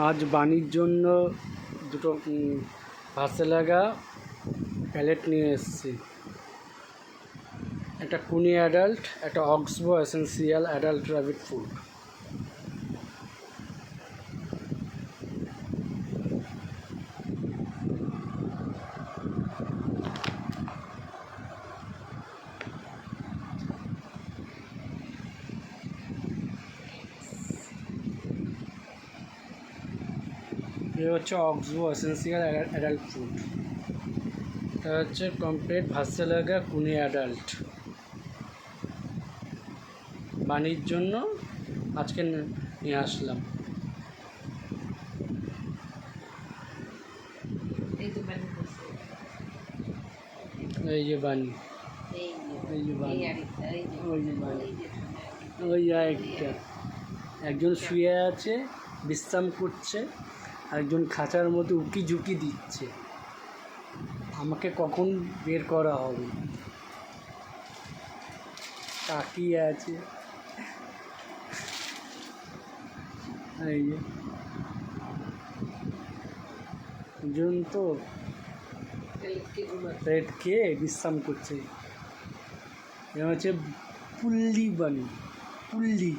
আজ বাণীর জন্য দুটো ভাসে লাগা প্যালেট নিয়ে এসেছি। একটা কুনি অ্যাডাল্ট, একটা অক্সবো এসেন্সিয়াল অ্যাডাল্ট র্যাবিট ফুড। এ হচ্ছে অক্সবো এসেন্সিয়াল অ্যাডাল্ট ফুড। এটা হচ্ছে কমপ্লিট ভাসে লাগা কুনি অ্যাডাল্ট। বাণীর জন্য আজকে নিয়ে আসলাম। এই যে বাণী, এই যে বাণী, ওই যে বাণী, ওই একটা একজন শুয়ে আছে, বিশ্রাম করছে, আরেকজন খাঁচার মধ্যে উকি ঝুঁকি দিচ্ছে। আমাকে কখন বের করা হবে, তাকিয়ে আছে। এই যে একজন তো পেট খেয়ে বিশ্রাম করছে। এটা হচ্ছে পুল্লি বাণী, পুল্লি।